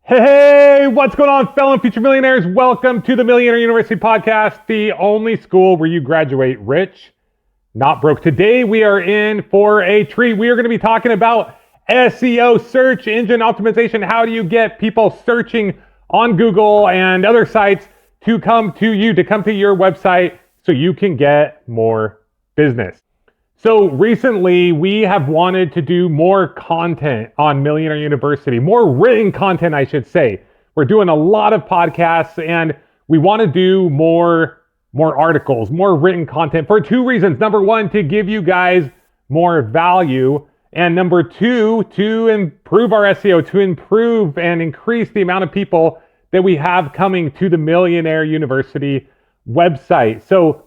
Hey, what's going on, fellow future millionaires? Welcome to the Millionaire University Podcast, the only school where you graduate rich, not broke. Today, we are in for a treat. We are going to be talking about SEO, search engine optimization. How do you get people searching on Google and other sites to come to you, to come to your website so you can get more business? So recently, we have wanted to do more content on Millionaire University, more written content, I should say. We're doing a lot of podcasts, and we want to do more articles, more written content for two reasons. Number one, to give you guys more value. And number two, to improve our SEO, to improve and increase the amount of people that we have coming to the Millionaire University website. So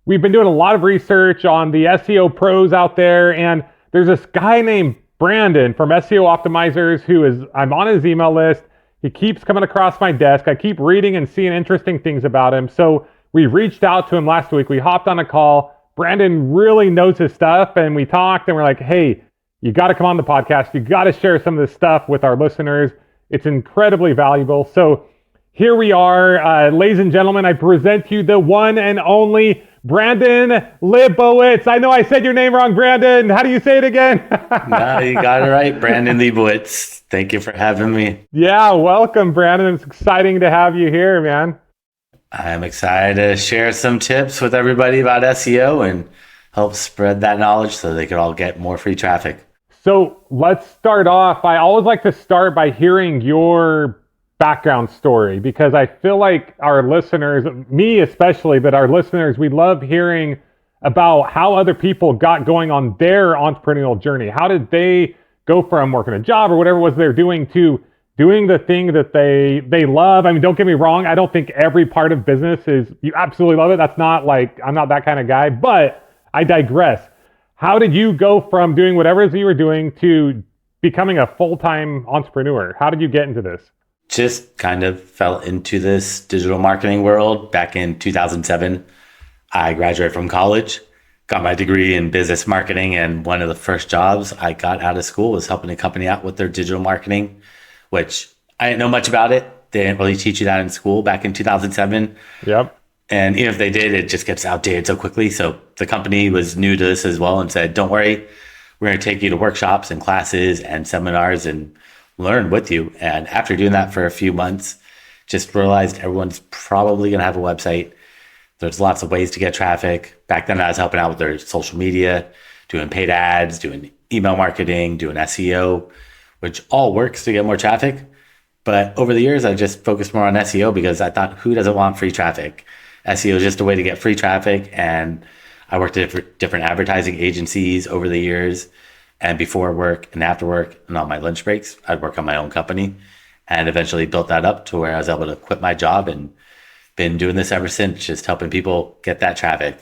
we've been doing a lot of research on the SEO pros out there, and there's this guy named Brandon from SEO Optimizers I'm on his email list. He keeps coming across my desk. I keep reading and seeing interesting things about him. So we reached out to him last week. We hopped on a call. Brandon really knows his stuff, and we talked and we're like, hey, you got to come on the podcast. You got to share some of this stuff with our listeners. It's incredibly valuable. So here we are, ladies and gentlemen, I present to you the one and only Brandon Leibowitz. I know I said your name wrong, Brandon. How do you say it again? No, you got it right, Brandon Leibowitz. Thank you for having me. Yeah, welcome, Brandon. It's exciting to have you here, man. I'm excited to share some tips with everybody about SEO and help spread that knowledge so they can all get more free traffic. So let's start off. I always like to start by hearing your background story, because I feel like our listeners, me especially, but our listeners, we love hearing about how other people got going on their entrepreneurial journey. How did they go from working a job or whatever it was they're doing to doing the thing that they love? I mean, don't get me wrong. I don't think every part of business is, you absolutely love it. That's not like, I'm not that kind of guy, but I digress. How did you go from doing whatever it is you were doing to becoming a full-time entrepreneur? How did you get into this? Just kind of fell into this digital marketing world back in 2007. I graduated from college, got my degree in business marketing, and one of the first jobs I got out of school was helping a company out with their digital marketing, which I didn't know much about it. They didn't really teach you that in school back in 2007. Yep. And even if they did, it just gets outdated so quickly. So the company was new to this as well and said, don't worry, we're going to take you to workshops and classes and seminars and learn with you. And after doing that for a few months, just realized everyone's probably going to have a website. There's lots of ways to get traffic. Back then I was helping out with their social media, doing paid ads, doing email marketing, doing SEO, which all works to get more traffic. But over the years, I just focused more on SEO because I thought, who doesn't want free traffic? SEO is just a way to get free traffic. And I worked at different advertising agencies over the years. And before work and after work and on my lunch breaks, I'd work on my own company, and eventually built that up to where I was able to quit my job and been doing this ever since, just helping people get that traffic.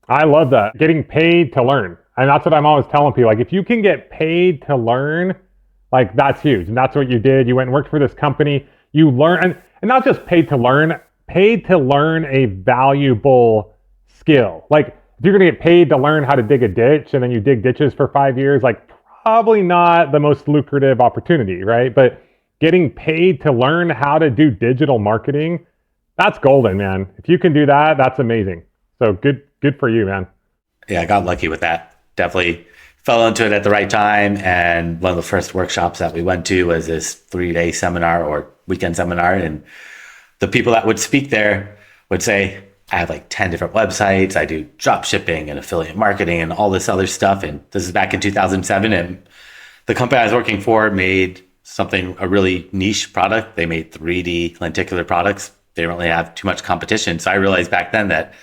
I love that. Getting paid to learn. And that's what I'm always telling people. Like, if you can get paid to learn, like, that's huge. And that's what you did. You went and worked for this company. You learn, and not just paid to learn a valuable skill. Like, if you're going to get paid to learn how to dig a ditch and then you dig ditches for 5 years, like, probably not the most lucrative opportunity, right? But getting paid to learn how to do digital marketing, that's golden, man. If you can do that, that's amazing. So good for you, man. Yeah, I got lucky with that. Definitely fell into it at the right time. And one of the first workshops that we went to was this 3-day seminar or weekend seminar. And the people that would speak there would say, I have like 10 different websites. I do drop shipping and affiliate marketing and all this other stuff. And this is back in 2007. And the company I was working for made a really niche product. They made 3D lenticular products. They didn't really have too much competition. So I realized back then that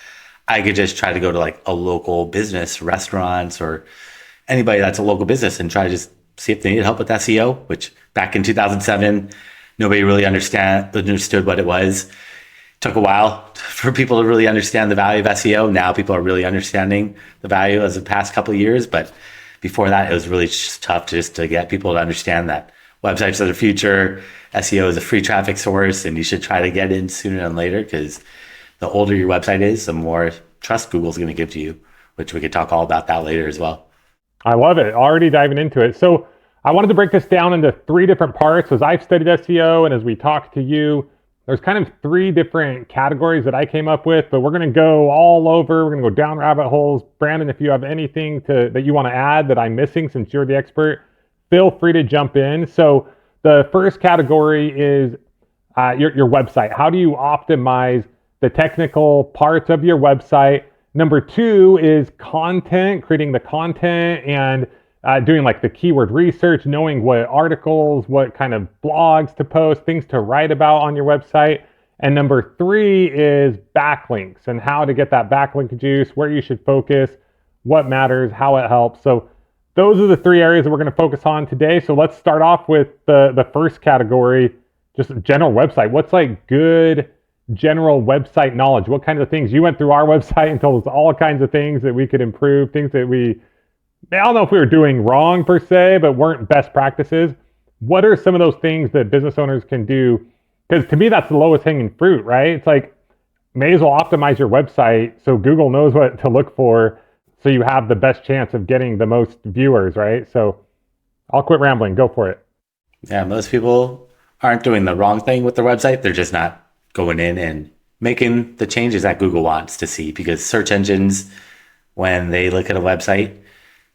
I could just try to go to like a local business, restaurants, or anybody that's a local business and try to just see if they needed help with SEO, which back in 2007, nobody really understood what it was. Took a while for people to really understand the value of SEO. Now people are really understanding the value as the past couple of years. But before that, it was really just tough to get people to understand that websites are the future. SEO is a free traffic source, and you should try to get in sooner than later, because the older your website is, the more trust Google's going to give to you, which we could talk all about that later as well. I love it. Already diving into it. So I wanted to break this down into 3 different parts. As I've studied SEO and as we talk to you, there's kind of 3 different categories that I came up with, but we're going to go all over. We're going to go down rabbit holes. Brandon, if you have anything that you want to add that I'm missing since you're the expert, feel free to jump in. So the first category is your website. How do you optimize the technical parts of your website? Number 2 is content, creating the content and doing like the keyword research, knowing what articles, what kind of blogs to post, things to write about on your website. And number 3 is backlinks and how to get that backlink juice, where you should focus, what matters, how it helps. So those are the 3 areas that we're going to focus on today. So let's start off with the first category, just general website. What's like good general website knowledge? What kinds of things? You went through our website and told us all kinds of things that we could improve, things that I don't know if we were doing wrong per se, but weren't best practices. What are some of those things that business owners can do? Because to me, that's the lowest hanging fruit, right? It's like, may as well optimize your website so Google knows what to look for, so you have the best chance of getting the most viewers, right? So I'll quit rambling. Go for it. Yeah, most people aren't doing the wrong thing with their website. They're just not going in and making the changes that Google wants to see, because search engines, when they look at a website,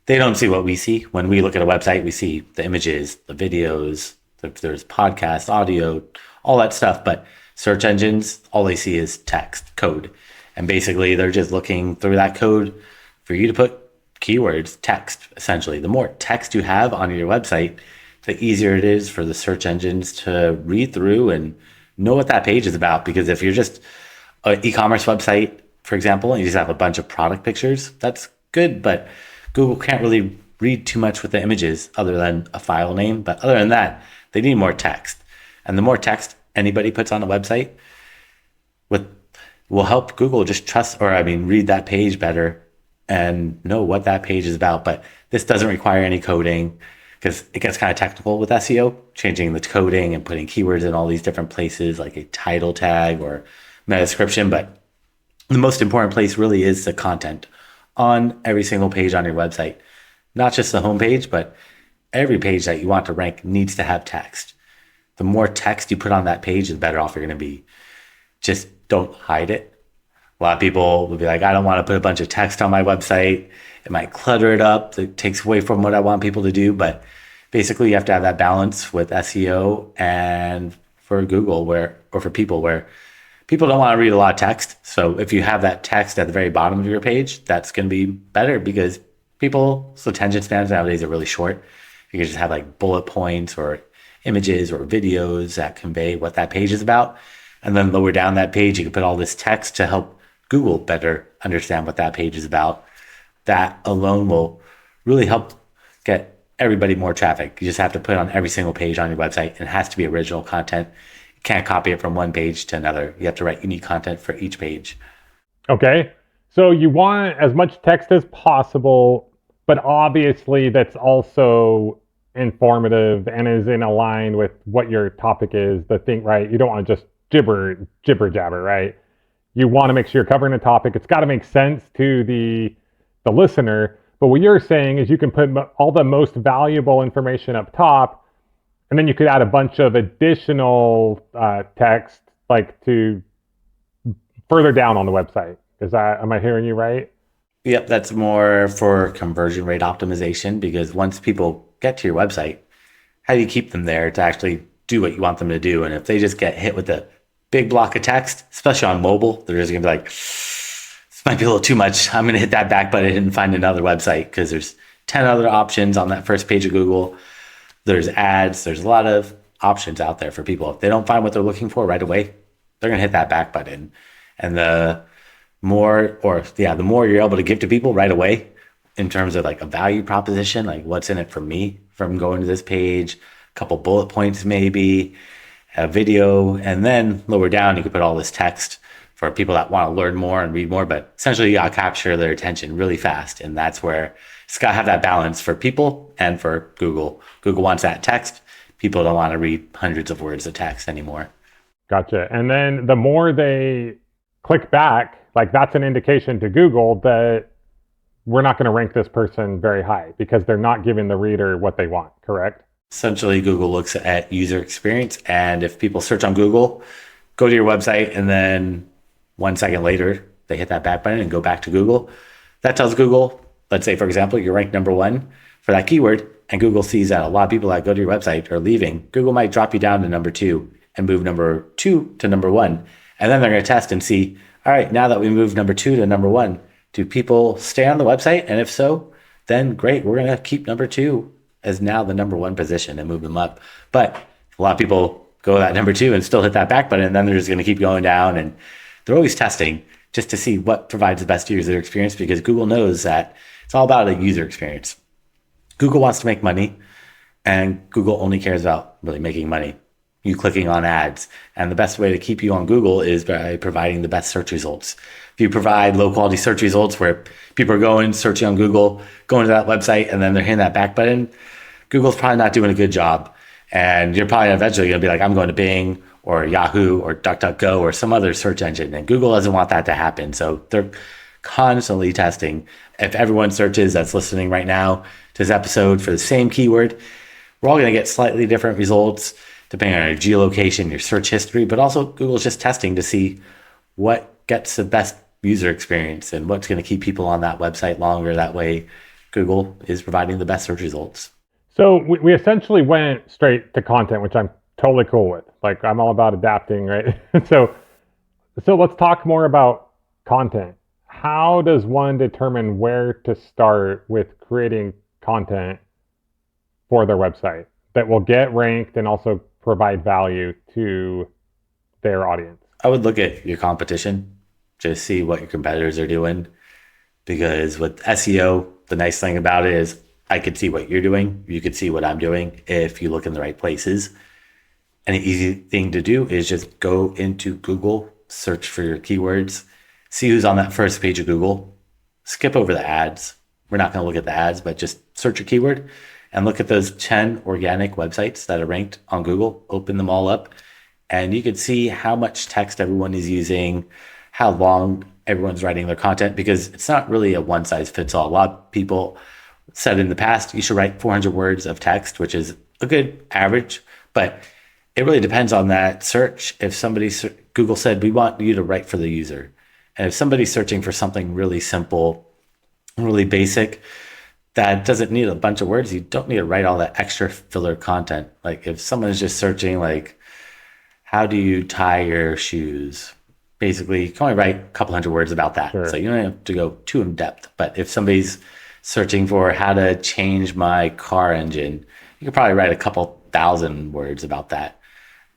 they don't see what we see. When we look at a website, we see the images, the videos, there's podcasts, audio, all that stuff. But search engines, all they see is text, code. And basically, they're just looking through that code for you to put keywords, text, essentially. The more text you have on your website, the easier it is for the search engines to read through and know what that page is about. Because if you're just an e-commerce website, for example, and you just have a bunch of product pictures, that's good, but Google can't really read too much with the images other than a file name. But other than that, they need more text. And the more text anybody puts on a website will help Google just read that page better and know what that page is about. But this doesn't require any coding, because it gets kind of technical with SEO, changing the coding and putting keywords in all these different places, like a title tag or meta description. But the most important place really is the content on every single page on your website. Not just the homepage, but every page that you want to rank needs to have text. The more text you put on that page, the better off you're going to be. Just don't hide it. A lot of people will be like, I don't want to put a bunch of text on my website. It might clutter it up. It takes away from what I want people to do. But basically, you have to have that balance with SEO and for Google, for people where people don't want to read a lot of text. So if you have that text at the very bottom of your page, that's going to be better, because people's attention spans nowadays are really short. You can just have like bullet points or images or videos that convey what that page is about. And then lower down that page, you can put all this text to help Google better understand what that page is about. That alone will really help get everybody more traffic. You just have to put it on every single page on your website, and it has to be original content. You can't copy it from one page to another. You have to write unique content for each page. Okay. So you want as much text as possible, but obviously that's also informative and is in line with what your topic is, the thing, right? You don't want to just jibber jabber, right? You want to make sure you're covering a topic. It's got to make sense to the listener. But what you're saying is you can put all the most valuable information up top, and then you could add a bunch of additional text, like to further down on the website. Am I hearing you right? Yep, that's more for conversion rate optimization, because once people get to your website, how do you keep them there to actually do what you want them to do? And if they just get hit with a big block of text, especially on mobile, they're just going to be like, this might be a little too much. I'm going to hit that back button and find another website, because there's 10 other options on that first page of Google. There's ads. There's a lot of options out there for people. If they don't find what they're looking for right away, they're going to hit that back button. And the more you're able to give to people right away in terms of like a value proposition, like what's in it for me from going to this page, a couple bullet points maybe, a video, and then lower down you can put all this text for people that want to learn more and read more. But essentially you got to capture their attention really fast, and that's where it's got to have that balance for people and for Google. Google wants that text. People don't want to read hundreds of words of text anymore. Gotcha. And then the more they click back, like that's an indication to Google that we're not going to rank this person very high because they're not giving the reader what they want, correct? Essentially, Google looks at user experience, and if people search on Google, go to your website, and then 1 second later, they hit that back button and go back to Google, that tells Google, let's say, for example, you're ranked number 1 for that keyword, and Google sees that a lot of people that go to your website are leaving. Google might drop you down to number 2 and move number 2 to number 1. And then they're going to test and see, all right, now that we moved number 2 to number 1, do people stay on the website? And if so, then great, we're going to keep number 2 as now the number 1 position and move them up. But a lot of people go to that number 2 and still hit that back button, and then they're just going to keep going down. And they're always testing just to see what provides the best user experience, because Google knows that it's all about a user experience. Google wants to make money, and Google only cares about really making money, you clicking on ads. And the best way to keep you on Google is by providing the best search results. If you provide low quality search results where people are going, searching on Google, going to that website, and then they're hitting that back button, Google's probably not doing a good job. And you're probably eventually going to be like, I'm going to Bing or Yahoo or DuckDuckGo or some other search engine. And Google doesn't want that to happen. So they're constantly testing. If everyone searches that's listening right now to this episode for the same keyword, we're all going to get slightly different results depending on your geolocation, your search history, but also Google's just testing to see what gets the best user experience and what's going to keep people on that website longer. That way, Google is providing the best search results. So we essentially went straight to content, which I'm totally cool with. Like, I'm all about adapting, right? So let's talk more about content. How does one determine where to start with creating content for their website that will get ranked and also provide value to their audience? I would look at your competition, just see what your competitors are doing, because with SEO, the nice thing about it is I could see what you're doing. You could see what I'm doing if you look in the right places. And an easy thing to do is just go into Google, search for your keywords, see who's on that first page of Google, skip over the ads. We're not going to look at the ads, but just search your keyword and look at those 10 organic websites that are ranked on Google, open them all up, and you can see how much text everyone is using, how long everyone's writing their content, because it's not really a one size fits all. A lot of people said in the past, you should write 400 words of text, which is a good average, but it really depends on that search. If Google said, we want you to write for the user. And if somebody's searching for something really simple, really basic, that doesn't need a bunch of words, you don't need to write all that extra filler content. Like if someone is just searching like, how do you tie your shoes? Basically, you can only write a couple hundred words about that. Sure. So you don't have to go too in depth. But if somebody's searching for how to change my car engine, you could probably write a couple thousand words about that.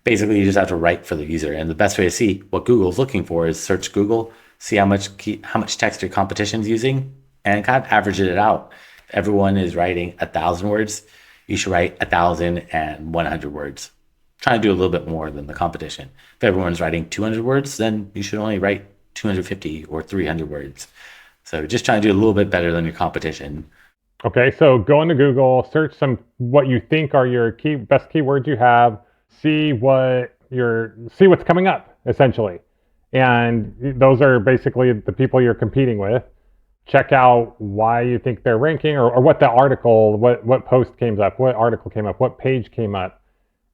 Basically, you just have to write for the user. And the best way to see what Google's looking for is search Google, see how much text your competition's using, and kind of average it out. If everyone is writing 1,000 words, you should write 1,100 words. Try to do a little bit more than the competition. If everyone's writing 200 words, then you should only write 250 or 300 words. So just try to do a little bit better than your competition. Okay, so go into Google, search what you think are your best keywords you have, see what's coming up, essentially. And those are basically the people you're competing with. Check out why you think they're ranking, or what the article, what post came up, what article came up, what page came up,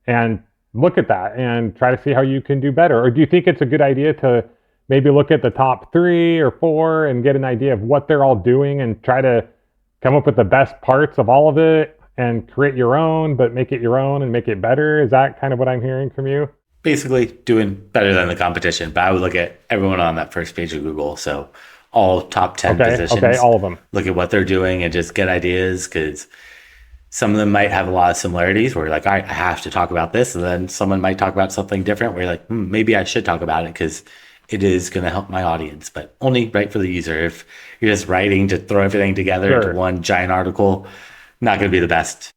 and look at that and try to see how you can do better. Or do you think it's a good idea to maybe look at the top 3 or 4 and get an idea of what they're all doing and try to come up with the best parts of all of it and create your own, but make it your own and make it better? Is that kind of what I'm hearing from you? Basically doing better than the competition, but I would look at everyone on that first page of Google. So all top 10 positions. Okay, all of them. Look at what they're doing and just get ideas, because some of them might have a lot of similarities where you're like, I have to talk about this. And then someone might talk about something different where you're like, maybe I should talk about it because it is going to help my audience, but only write for the user. If you're just writing to throw everything together into one giant article, not going to be the best.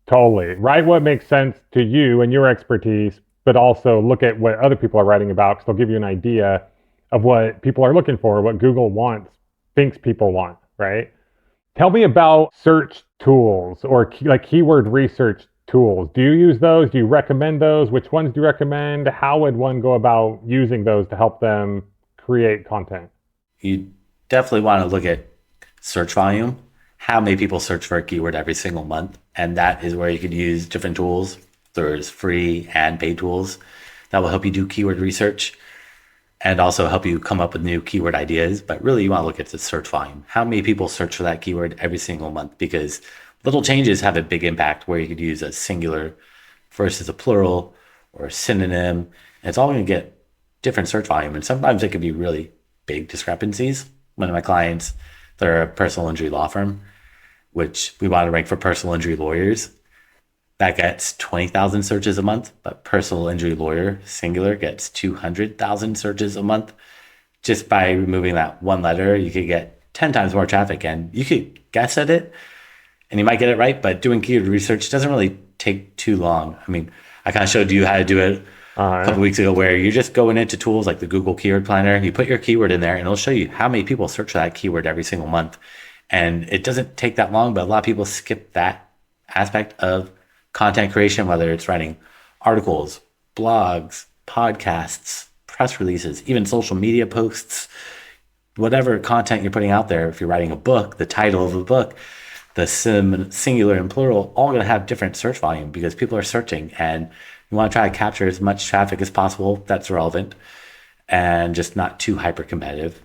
Totally. Write what makes sense to you and your expertise, but also look at what other people are writing about, because they'll give you an idea of what people are looking for, what Google thinks people want, right? Tell me about search tools or keyword research tools. Do you use those? Do you recommend those? Which ones do you recommend? How would one go about using those to help them create content? You definitely want to look at search volume, how many people search for a keyword every single month, And that is where you could use different tools. There's free and paid tools that will help you do keyword research and also help you come up with new keyword ideas. But really, you want to look at the search volume. How many people search for that keyword every single month? Because little changes have a big impact where you could use a singular versus a plural or a synonym. And it's all going to get different search volume. And sometimes it can be really big discrepancies. One of my clients, they're a personal injury law firm, which we want to rank for personal injury lawyers. That gets 20,000 searches a month, but personal injury lawyer, singular, gets 200,000 searches a month. Just by removing that one letter, you could get 10 times more traffic, and you could guess at it and you might get it right, but doing keyword research doesn't really take too long. I mean, I kind of showed you how to do it a couple weeks ago, where you're just going into tools like the Google Keyword Planner, you put your keyword in there and it'll show you how many people search for that keyword every single month. And it doesn't take that long, but a lot of people skip that aspect of content creation, whether it's writing articles, blogs, podcasts, press releases, even social media posts, whatever content you're putting out there. If you're writing a book, the title of the book, the singular and plural, all going to have different search volume because people are searching, and you want to try to capture as much traffic as possible that's relevant and just not too hyper competitive.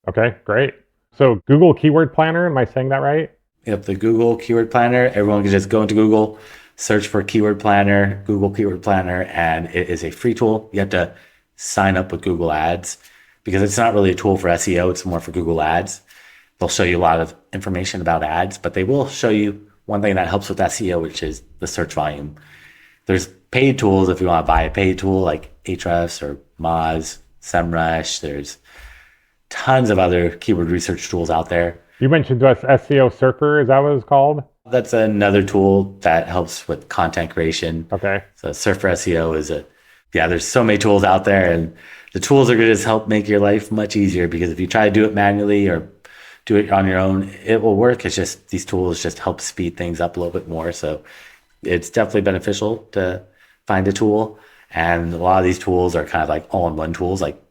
Okay, great. So Google Keyword Planner, am I saying that right? Yep, the Google Keyword Planner. Everyone can just go into Google, search for Keyword Planner, Google Keyword Planner, and it is a free tool. You have to sign up with Google Ads because it's not really a tool for SEO. It's more for Google Ads. They'll show you a lot of information about ads, but they will show you one thing that helps with SEO, which is the search volume. There's paid tools if you want to buy a paid tool like Ahrefs or Moz, SEMrush. There's tons of other keyword research tools out there. You mentioned to us SEO Surfer, is that what it's called? That's another tool that helps with content creation. Okay. So Surfer SEO is there's so many tools out there, and the tools are going to just help make your life much easier, because if you try to do it manually or do it on your own, it will work. It's just these tools just help speed things up a little bit more. So it's definitely beneficial to find a tool. And a lot of these tools are kind of like all-in-one tools, like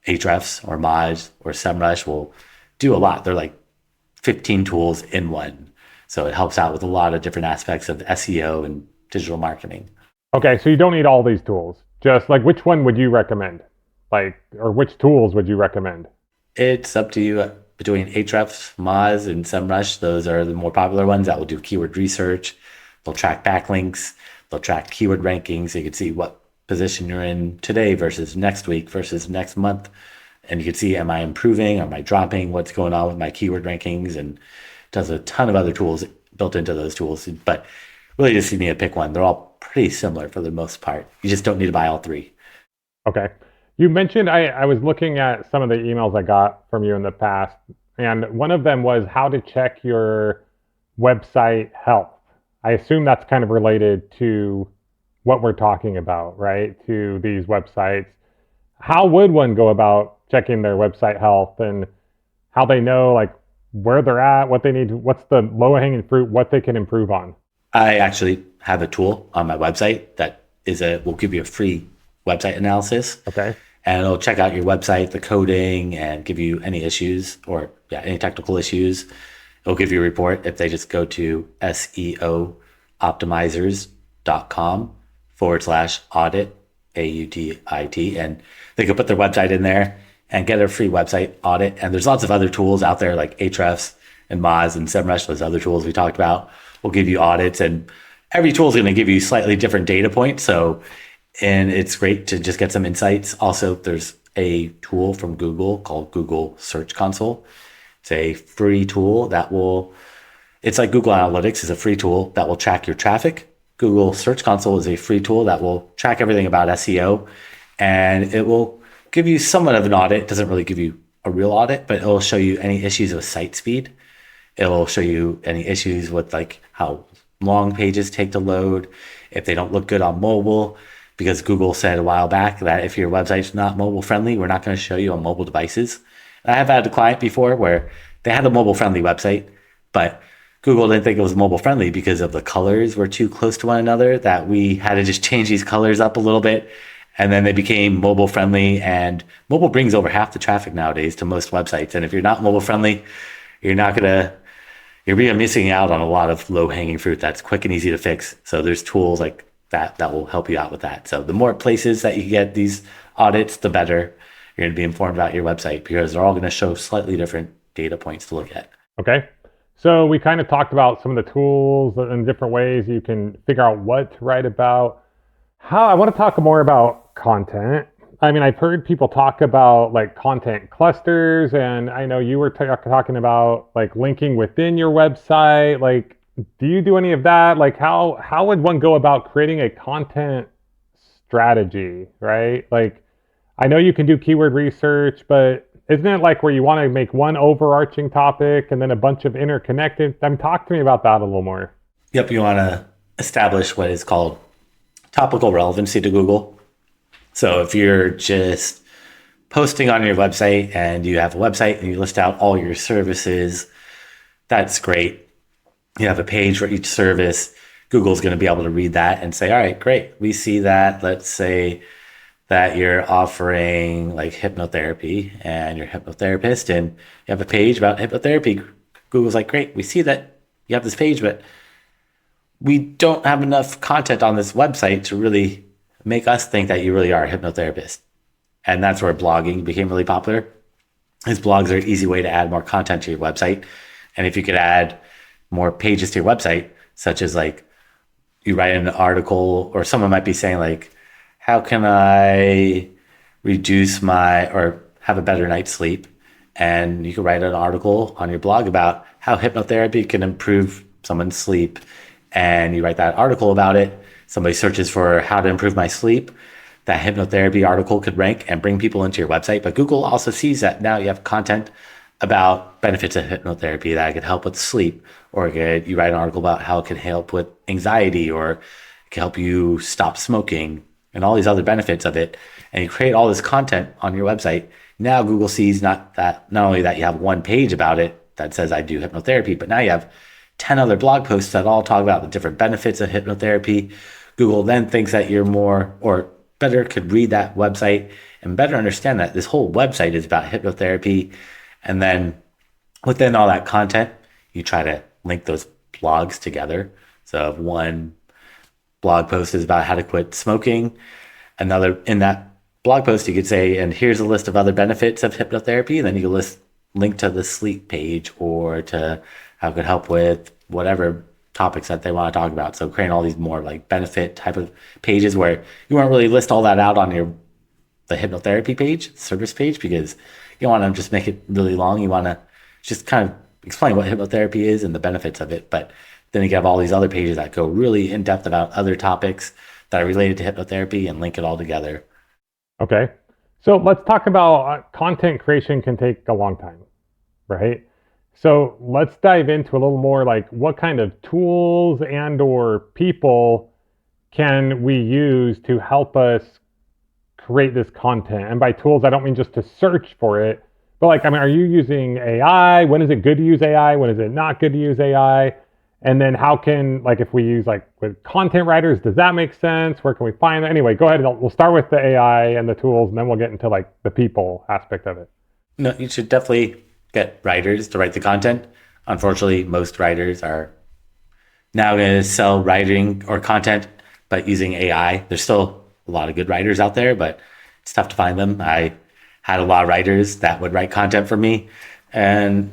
Ahrefs or Moz or SEMrush will do a lot. They're like 15 tools in one. So it helps out with a lot of different aspects of SEO and digital marketing. Okay, so you don't need all these tools. Just like, which one would you recommend? Or which tools would you recommend? It's up to you. Between Ahrefs, Moz, and SEMrush, those are the more popular ones that will do keyword research. They'll track backlinks. They'll track keyword rankings. So you can see what position you're in today versus next week versus next month. And you can see, am I improving? Am I dropping? What's going on with my keyword rankings? And it does a ton of other tools built into those tools. But really just you need to pick one. They're all pretty similar for the most part. You just don't need to buy all three. Okay. You mentioned, I was looking at some of the emails I got from you in the past, and one of them was how to check your website health. I assume that's kind of related to what we're talking about, right? To these websites. How would one go about checking their website health, and how they know like where they're at, what they need, what's the low-hanging fruit, what they can improve on? I actually have a tool on my website that will give you a free website analysis. Okay. And it'll check out your website, the coding, and give you any issues or any technical issues. It'll give you a report if they just go to SEO Optimizers.com/audit, AUDIT, and they can put their website in there and get a free website audit. And there's lots of other tools out there like Ahrefs and Moz and SEMrush, those other tools we talked about, will give you audits, and every tool is going to give you slightly different data points. And it's great to just get some insights. Also, there's a tool from Google called Google Search Console. It's a free tool it's like Google Analytics is a free tool that will track your traffic. Google Search Console is a free tool that will track everything about SEO, and it will give you somewhat of an audit. It doesn't really give you a real audit, but it will show you any issues with site speed. It will show you any issues with like how long pages take to load, if they don't look good on mobile. Because Google said a while back that if your website's not mobile friendly, we're not going to show you on mobile devices. And I have had a client before where they had a mobile friendly website, but Google didn't think it was mobile friendly because of the colors were too close to one another, that we had to just change these colors up a little bit. And then they became mobile friendly, and mobile brings over half the traffic nowadays to most websites. And if you're not mobile friendly, you're not going to you're really missing out on a lot of low hanging fruit that's quick and easy to fix. So there's tools like that will help you out with that. So the more places that you get these audits, the better you're going to be informed about your website, because they're all going to show slightly different data points to look at. Okay. So we kind of talked about some of the tools and different ways you can figure out what to write about. I want to talk more about content. I mean, I've heard people talk about like content clusters, and I know you were talking about like linking within your website. Like, do you do any of that? Like, how would one go about creating a content strategy, right? Like, I know you can do keyword research, but isn't it like where you want to make one overarching topic and then a bunch of interconnected? Talk to me about that a little more. Yep, you want to establish what is called topical relevancy to Google. So if you're just posting on your website and you have a website and you list out all your services, that's great. You have a page for each service. Google's going to be able to read that and say, all right, great. We see that. Let's say that you're offering like hypnotherapy and you're a hypnotherapist and you have a page about hypnotherapy. Google's like, great. We see that you have this page, but we don't have enough content on this website to really make us think that you really are a hypnotherapist. And that's where blogging became really popular. Because blogs are an easy way to add more content to your website. And if you could add more pages to your website, such as like you write an article, or someone might be saying like, how can I reduce or have a better night's sleep? And you can write an article on your blog about how hypnotherapy can improve someone's sleep. And you write that article about it. Somebody searches for how to improve my sleep. That hypnotherapy article could rank and bring people into your website. But Google also sees that now you have content about benefits of hypnotherapy that could help with sleep, or you write an article about how it can help with anxiety, or it can help you stop smoking, and all these other benefits of it. And you create all this content on your website. Now Google sees not only that you have one page about it that says I do hypnotherapy, but now you have 10 other blog posts that all talk about the different benefits of hypnotherapy. Google then thinks that you're more or better could read that website and better understand that this whole website is about hypnotherapy. And then within all that content, you try to link those blogs together. So if one blog post is about how to quit smoking, another in that blog post, you could say, and here's a list of other benefits of hypnotherapy. And then you can link to the sleep page or to how it could help with whatever topics that they want to talk about. So creating all these more like benefit type of pages where you won't really list all that out on the hypnotherapy page, service page, because you don't want to just make it really long. You want to just kind of explain what hypnotherapy is and the benefits of it. But then you have all these other pages that go really in depth about other topics that are related to hypnotherapy and link it all together. Okay. So let's talk about content creation can take a long time, right? So let's dive into a little more like what kind of tools and or people can we use to help us create this content? And by tools, I don't mean just to search for it, but like, I mean, are you using AI? When is it good to use AI? When is it not good to use AI? And then how can, like, if we use like with content writers, does that make sense? Where can we find that? Anyway, go ahead. We'll start with the AI and the tools, and then we'll get into like the people aspect of it. No, you should definitely get writers to write the content. Unfortunately, most writers are now going to sell writing or content, but using AI. There's still a lot of good writers out there, but it's tough to find them. I had a lot of writers that would write content for me, and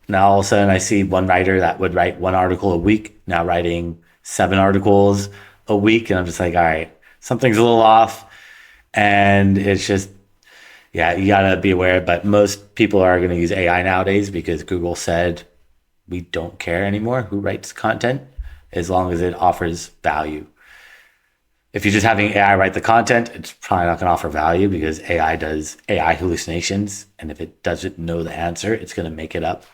now all of a sudden I see one writer that would write one article a week, now writing 7 articles a week. And I'm just like, all right, something's a little off. And it's just, yeah, you got to be aware. But most people are going to use AI nowadays because Google said we don't care anymore who writes content as long as it offers value. If you're just having AI write the content, it's probably not going to offer value because AI does AI hallucinations. And if it doesn't know the answer, it's going to make it up.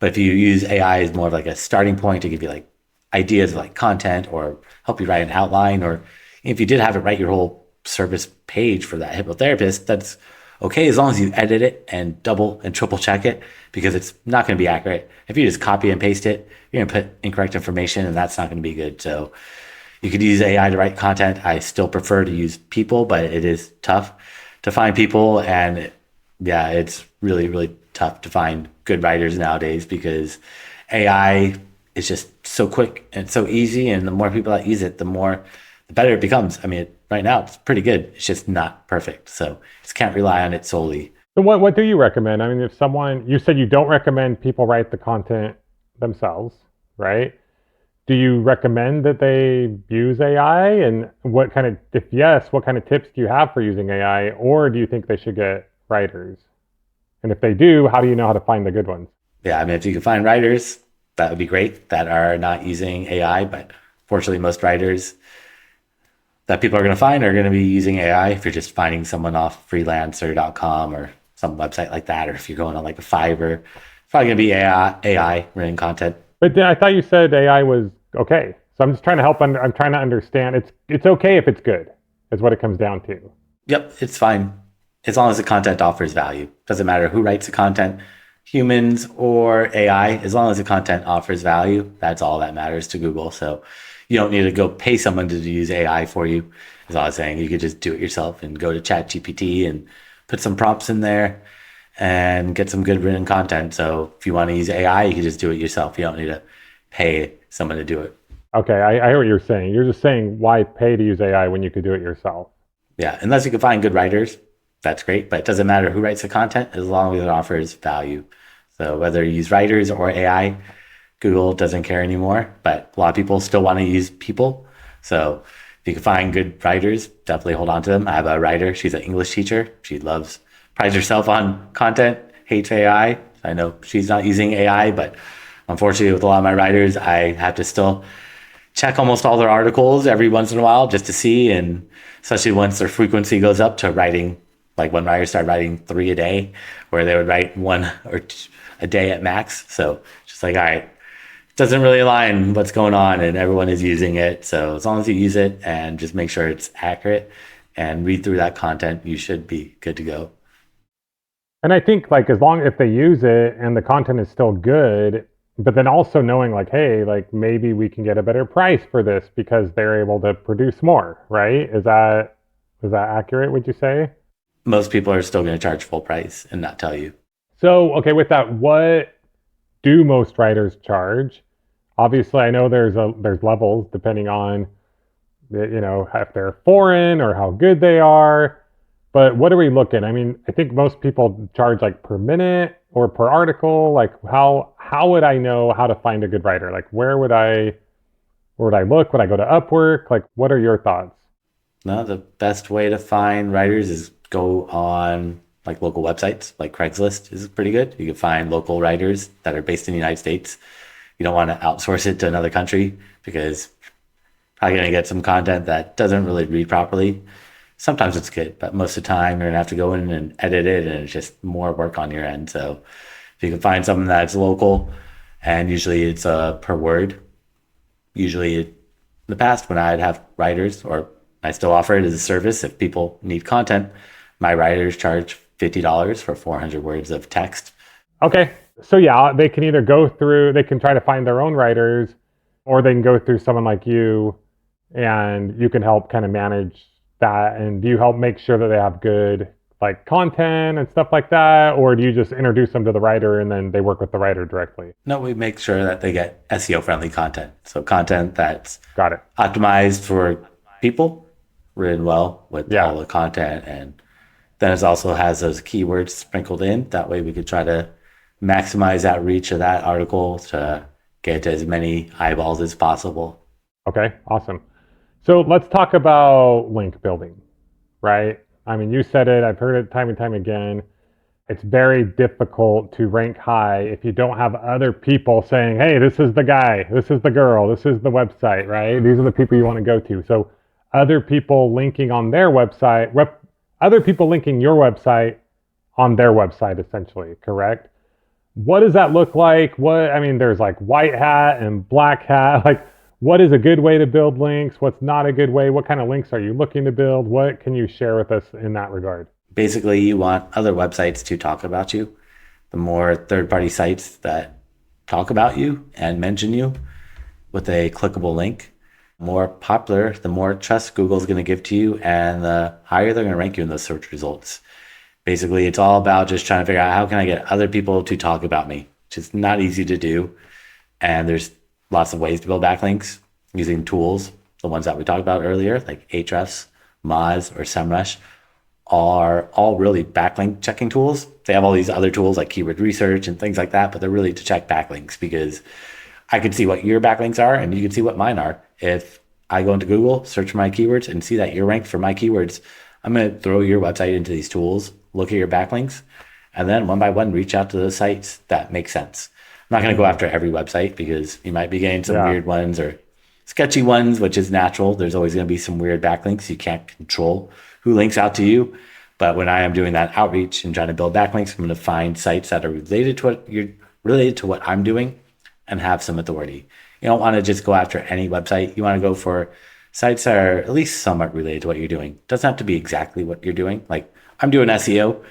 But if you use AI as more of like a starting point to give you like ideas of like content or help you write an outline, or if you did have it write your whole service page for that hypnotherapist, that's okay as long as you edit it and double and triple check it, because it's not going to be accurate. If you just copy and paste it, you're going to put incorrect information and that's not going to be good. So you could use AI to write content. I still prefer to use people, but it is tough to find people. And yeah, it's really, really tough to find good writers nowadays because AI is just so quick and so easy, and the more people that use it, the better it becomes. I mean, right now it's pretty good. It's just not perfect. So just can't rely on it solely. So what do you recommend? I mean, if you said you don't recommend people write the content themselves, right? Do you recommend that they use AI? And if yes, what kind of tips do you have for using AI? Or do you think they should get writers? And if they do, how do you know how to find the good ones? Yeah, I mean, if you can find writers, that would be great that are not using AI. But fortunately, most writers that people are going to find are going to be using AI. If you're just finding someone off freelancer.com or some website like that, or if you're going on like a Fiverr, it's probably going to be AI written content. But I thought you said AI was okay. So I'm just trying to help. I'm trying to understand. It's okay if it's good, is what it comes down to. Yep, it's fine. As long as the content offers value. Doesn't matter who writes the content, humans or AI, as long as the content offers value, that's all that matters to Google. So you don't need to go pay someone to use AI for you. As I was saying, you could just do it yourself and go to ChatGPT and put some prompts in there and get some good written content. So if you want to use AI, you can just do it yourself. You don't need to pay someone to do it. Okay, I hear what you're saying. You're just saying why pay to use AI when you could do it yourself? Yeah, unless you can find good writers, that's great. But it doesn't matter who writes the content as long as it offers value. So whether you use writers or AI, Google doesn't care anymore. But a lot of people still want to use people. So if you can find good writers, definitely hold on to them. I have a writer. She's an English teacher. She prides herself on content, hates AI. I know she's not using AI, but unfortunately with a lot of my writers, I have to still check almost all their articles every once in a while just to see. And especially once their frequency goes up to writing, like when writers start writing 3 a day, where they would write 1 or 2 a day at max. So just like, all right, it doesn't really align what's going on and everyone is using it. So as long as you use it and just make sure it's accurate and read through that content, you should be good to go. And I think if they use it and the content is still good, but then also knowing hey, maybe we can get a better price for this because they're able to produce more, right? Is that accurate, would you say? Most people are still going to charge full price and not tell you. So, okay, with that, what do most writers charge? Obviously, I know there's levels depending on, if they're foreign or how good they are. But what are we looking? I mean, I think most people charge per minute or per article. How would I know how to find a good writer? Where would I look? Would I go to Upwork? What are your thoughts? No, the best way to find writers is go on local websites. Like Craigslist is pretty good. You can find local writers that are based in the United States. You don't want to outsource it to another country because you're probably going to get some content that doesn't really read properly. Sometimes it's good, but most of the time you're gonna have to go in and edit it, and it's just more work on your end. So if you can find something that's local, and usually it's per word. Usually in the past when I'd have writers, or I still offer it as a service, if people need content, my writers charge $50 for 400 words of text. Okay, so yeah, they can either they can try to find their own writers, or they can go through someone like you, and you can help kind of manage that. And do you help make sure that they have good content and stuff like that, or do you just introduce them to the writer and then they work with the writer directly? No, we make sure that they get SEO friendly content. So content that's got it optimized for people, written well with all the content, and then it also has those keywords sprinkled in. That way we could try to maximize that reach of that article to get to as many eyeballs as possible. Okay, awesome. So let's talk about link building, right? I mean, you said it, I've heard it time and time again. It's very difficult to rank high if you don't have other people saying, hey, this is the guy, this is the girl, this is the website, right? These are the people you want to go to. So other people linking on their website, other people linking your website on their website, essentially, correct? What does that look like? There's white hat and black hat. What is a good way to build links? What's not a good way? What kind of links are you looking to build? What can you share with us in that regard? Basically, you want other websites to talk about you. The more third-party sites that talk about you and mention you with a clickable link, more popular, the more trust Google's going to give to you, and the higher they're going to rank you in those search results. Basically, it's all about just trying to figure out how can I get other people to talk about me, which is not easy to do. And there's lots of ways to build backlinks using tools. The ones that we talked about earlier, like Ahrefs, Moz, or SEMrush, are all really backlink checking tools. They have all these other tools like keyword research and things like that, but they're really to check backlinks, because I can see what your backlinks are and you can see what mine are. If I go into Google, search for my keywords, and see that you're ranked for my keywords, I'm going to throw your website into these tools, look at your backlinks, and then one by one reach out to those sites that make sense. I'm not going to go after every website, because you might be getting some weird ones or sketchy ones, which is natural. There's always going to be some weird backlinks. You can't control who links out to you. But when I am doing that outreach and trying to build backlinks, I'm going to find sites that are related to what I'm doing and have some authority. You don't want to just go after any website. You want to go for sites that are at least somewhat related to what you're doing. It doesn't have to be exactly what you're doing. Like, I'm doing SEO.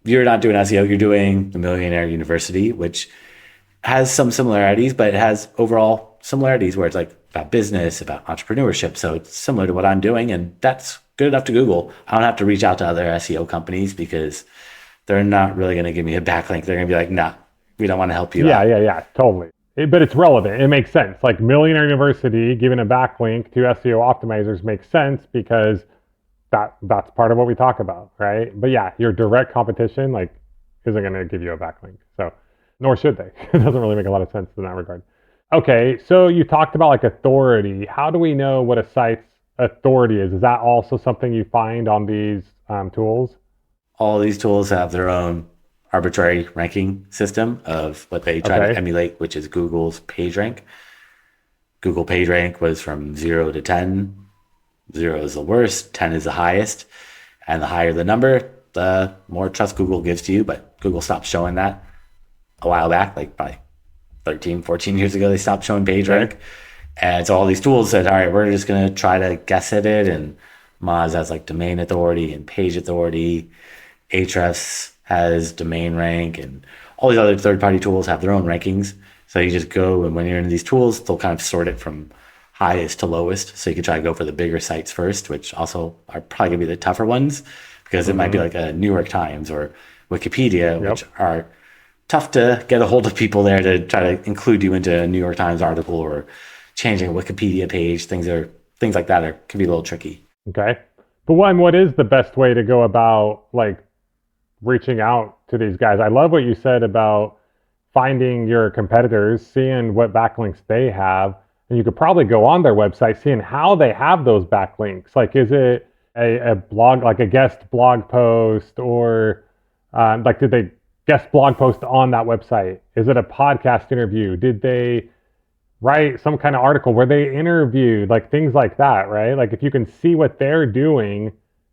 You're not doing SEO. You're doing the Millionaire University, which has some similarities, but it has overall similarities where it's like about business, about entrepreneurship. So it's similar to what I'm doing, and that's good enough to Google. I don't have to reach out to other SEO companies, because they're not really going to give me a backlink. They're going to be like, nah, we don't want to help you out. Yeah, totally. But it's relevant. It makes sense. Like Millionaire University giving a backlink to SEO Optimizers makes sense, because that's part of what we talk about, right? But yeah, your direct competition like isn't going to give you a backlink. So, nor should they. It doesn't really make a lot of sense in that regard. Okay, so you talked about like authority. How do we know what a site's authority is? Is that also something you find on these tools? All these tools have their own arbitrary ranking system of what they try to emulate, which is Google's PageRank. Google PageRank was from 0 to 10. 0 is the worst, 10 is the highest. And the higher the number, the more trust Google gives to you. But Google stopped showing that a while back, like probably 13, 14 years ago, they stopped showing PageRank. Okay. And so all these tools said, all right, we're just going to try to guess at it. And Moz has like domain authority and page authority. Ahrefs has domain rank, and all these other third-party tools have their own rankings. So you just go, and when you're in these tools, they'll kind of sort it from highest to lowest. So you can try to go for the bigger sites first, which also are probably going to be the tougher ones, because it might be like a New York Times or Wikipedia, which are tough to get a hold of people there to try to include you into a New York Times article or changing a Wikipedia page. Things like that can be a little tricky. Okay. But what is the best way to go about like reaching out to these guys? I love what you said about finding your competitors, seeing what backlinks they have, and you could probably go on their website, seeing how they have those backlinks. Like, is it a blog, like a guest blog post, or like did they guest blog post on that website? Is it a podcast interview? Did they write some kind of article where they interviewed, like things like that, right? Like if you can see what they're doing,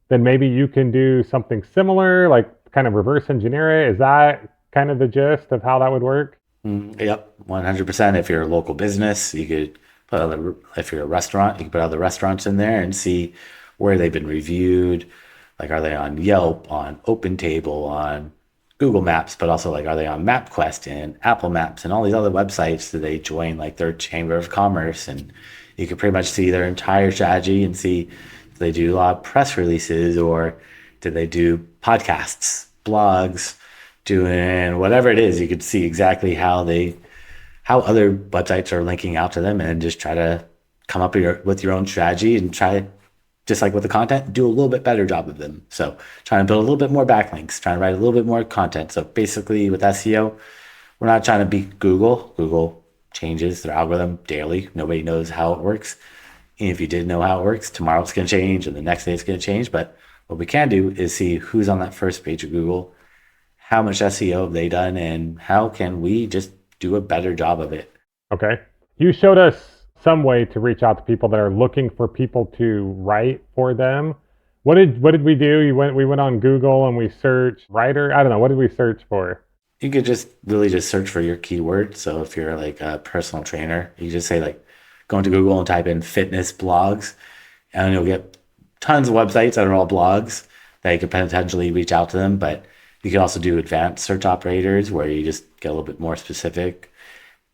then maybe you can do something similar, like kind of reverse engineer it. Is that kind of the gist of how that would work? Yep, 100%. If you're a local business, you could if you're a restaurant, you can put other restaurants in there and see where they've been reviewed. Like, are they on Yelp, on OpenTable, on Google Maps, but also like, are they on MapQuest and Apple Maps and all these other websites? Do they join like their Chamber of Commerce? And you can pretty much see their entire strategy and see, do they do a lot of press releases, or do they do podcasts, blogs, doing whatever it is? You could see exactly how other websites are linking out to them, and just try to come up with your own strategy and try, just like with the content, do a little bit better job of them. So trying to build a little bit more backlinks, trying to write a little bit more content. So basically with SEO, we're not trying to beat Google. Google changes their algorithm daily. Nobody knows how it works. And if you did know how it works, tomorrow it's going to change and the next day it's going to change. But what we can do is see who's on that first page of Google, how much SEO have they done, and how can we just do a better job of it. Okay. You showed us some way to reach out to people that are looking for people to write for them. What did we do? We went on Google and we searched writer. I don't know. What did we search for? You could just search for your keyword. So if you're like a personal trainer, you just say like, go into Google and type in fitness blogs, and you'll get tons of websites that are all blogs that you could potentially reach out to them. But you can also do advanced search operators where you just get a little bit more specific,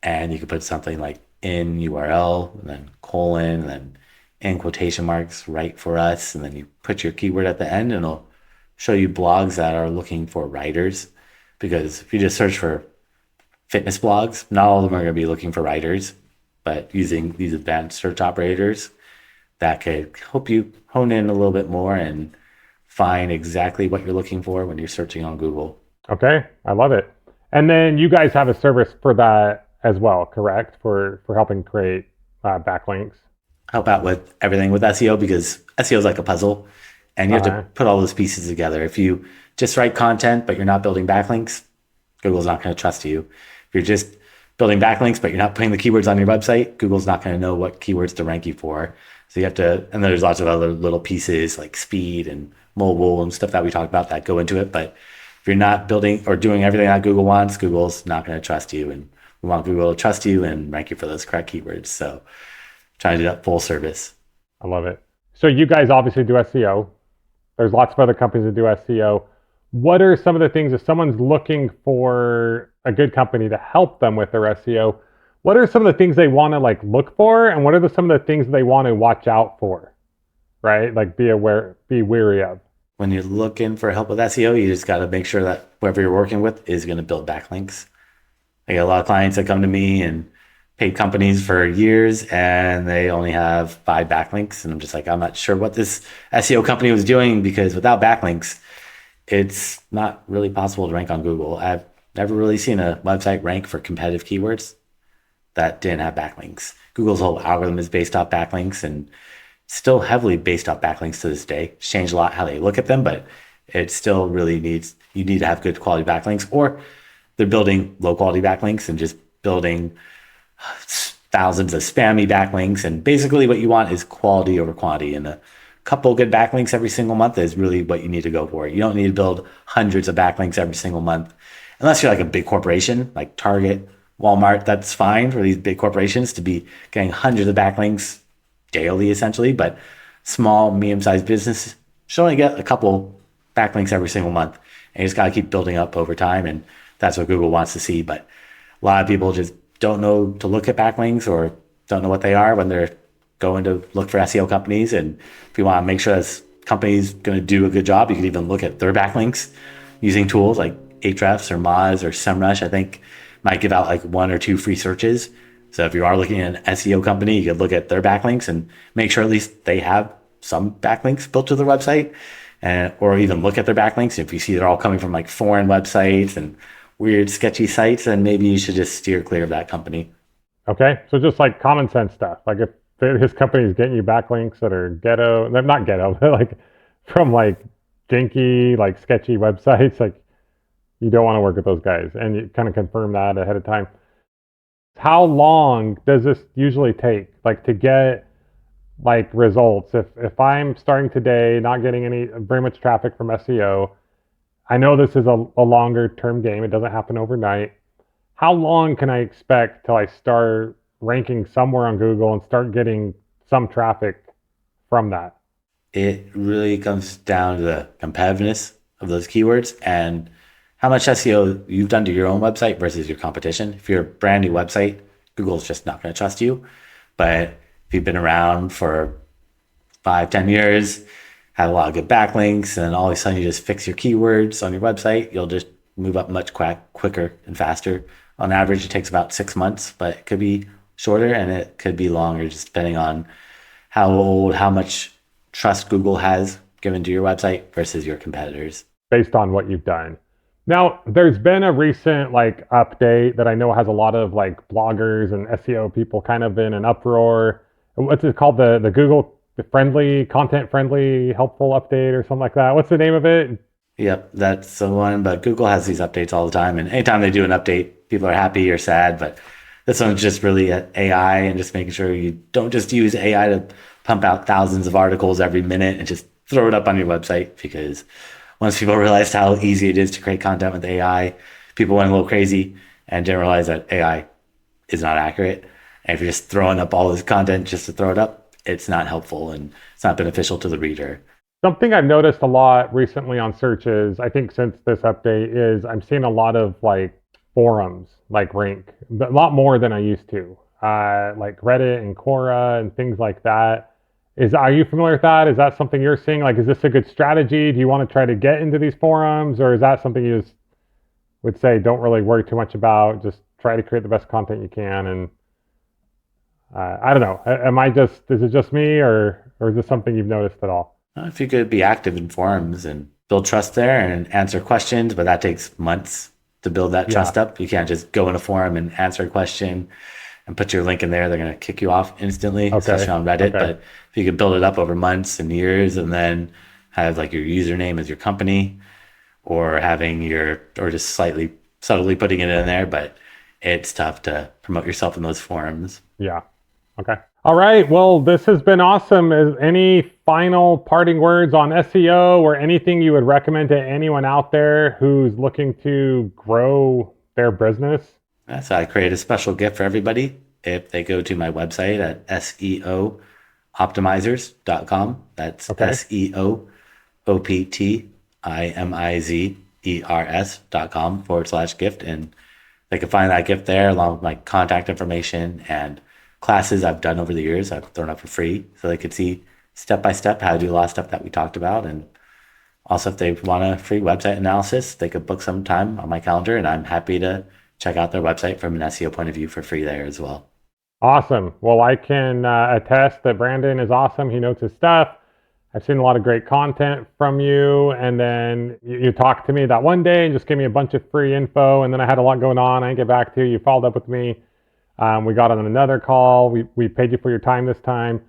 and you can put something like in URL, and then colon, and then in quotation marks, write for us, and then you put your keyword at the end, and it'll show you blogs that are looking for writers. Because if you just search for fitness blogs. Not all of them are going to be looking for writers, but using these advanced search operators that could help you hone in a little bit more and find exactly what you're looking for when you're searching on Google. Okay, I love it. And then you guys have a service for that as well, correct? For helping create backlinks. Help out with everything with SEO, because SEO is like a puzzle and you have to put all those pieces together. If you just write content but you're not building backlinks, Google's not going to trust you. If you're just building backlinks but you're not putting the keywords on your website, Google's not going to know what keywords to rank you for. So you have to, and there's lots of other little pieces like speed and mobile and stuff that we talked about that go into it. But if you're not building or doing everything that Google wants, Google's not going to trust you. And we want Google to trust you and rank you for those correct keywords. So trying to do that full service. I love it. So you guys obviously do SEO. There's lots of other companies that do SEO. What are some of the things, if someone's looking for a good company to help them with their SEO, what are some of the things they want to like look for, and what are some of the things they want to watch out for, right? Like be wary of. When you're looking for help with SEO, you just got to make sure that whoever you're working with is going to build backlinks. I get a lot of clients that come to me and paid companies for years and they only have 5 backlinks. And I'm just like, I'm not sure what this SEO company was doing, because without backlinks, it's not really possible to rank on Google. I've never really seen a website rank for competitive keywords that didn't have backlinks. Google's whole algorithm is based off backlinks and still heavily based off backlinks to this day. It's changed a lot how they look at them, but it still really you need to have good quality backlinks, or they're building low quality backlinks and just building thousands of spammy backlinks. And basically what you want is quality over quantity, and a couple good backlinks every single month is really what you need to go for. You don't need to build hundreds of backlinks every single month unless you're like a big corporation like Target, Walmart. That's fine for these big corporations to be getting hundreds of backlinks daily essentially, but small, medium-sized business should only get a couple backlinks every single month, and you just got to keep building up over time, and that's what Google wants to see. But a lot of people just don't know to look at backlinks or don't know what they are when they're going to look for SEO companies. And if you want to make sure this company's going to do a good job, you can even look at their backlinks using tools like Ahrefs or Moz or SEMrush. I think might give out like 1 or 2 free searches. So if you are looking at an SEO company, you could look at their backlinks and make sure at least they have some backlinks built to their website, or even look at their backlinks. If you see they're all coming from like foreign websites and weird, sketchy sites, then maybe you should just steer clear of that company. Okay, so just like common sense stuff. Like if his company is getting you backlinks that are ghetto, they're not ghetto, but like from like janky, like sketchy websites, like you don't want to work with those guys, and you kind of confirm that ahead of time. How long does this usually take, like to get like results? If I'm starting today, not getting very much traffic from SEO, I know this is a longer term game. It doesn't happen overnight. How long can I expect till I start ranking somewhere on Google and start getting some traffic from that? It really comes down to the competitiveness of those keywords and how much SEO you've done to your own website versus your competition. If you're a brand new website, Google's just not going to trust you. But if you've been around for 5-10 years, have a lot of good backlinks, and all of a sudden you just fix your keywords on your website, you'll just move up much quicker and faster. On average, it takes about 6 months, but it could be shorter and it could be longer, just depending on how much trust Google has given to your website versus your competitors. Based on what you've done. Now, there's been a recent like update that I know has a lot of like bloggers and SEO people kind of in an uproar. What's it called? The Google content friendly, helpful update or something like that. What's the name of it? Yep, that's the one. But Google has these updates all the time, and anytime they do an update, people are happy or sad. But this one's just really at AI and just making sure you don't just use AI to pump out thousands of articles every minute and just throw it up on your website, because once people realized how easy it is to create content with AI, people went a little crazy and didn't realize that AI is not accurate. And if you're just throwing up all this content just to throw it up, it's not helpful and it's not beneficial to the reader. Something I've noticed a lot recently on searches, I think since this update, is I'm seeing a lot of like forums like rank, a lot more than I used to, like Reddit and Quora and things like that. Are you familiar with that? Is that something you're seeing? Like, is this a good strategy? Do you want to try to get into these forums, or is that something you just would say don't really worry too much about? Just try to create the best content you can. And I don't know, is it just me or is this something you've noticed at all? If you could be active in forums and build trust there and answer questions, but that takes months to build that trust up. You can't just go in a forum and answer a question and put your link in there. They're going to kick you off instantly, especially on Reddit. But if you could build it up over months and years and then have like your username as your company or just slightly subtly putting it in there, but it's tough to promote yourself in those forums. Yeah. Okay. All right. Well, this has been awesome. Is any final parting words on SEO or anything you would recommend to anyone out there who's looking to grow their business? So I create a special gift for everybody if they go to my website at SEO Optimizers.com. That's SEO Optimizers.com/gift. And they can find that gift there along with my contact information and classes I've done over the years. I've thrown up for free so they could see step by step how to do a lot of stuff that we talked about. And also if they want a free website analysis, they could book some time on my calendar and I'm happy to check out their website from an SEO point of view for free there as well. Awesome. Well, I can attest that Brandon is awesome. He knows his stuff. I've seen a lot of great content from you. And then you talked to me that one day and just gave me a bunch of free info. And then I had a lot going on. I didn't get back to you. You followed up with me. We got on another call. We paid you for your time this time.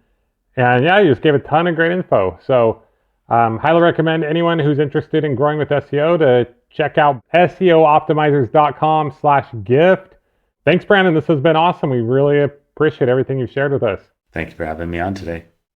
And yeah, you just gave a ton of great info. So highly recommend anyone who's interested in growing with SEO to check out SEOoptimizers.com/gift. Thanks, Brandon. This has been awesome. We really appreciate everything you've shared with us. Thank you for having me on today.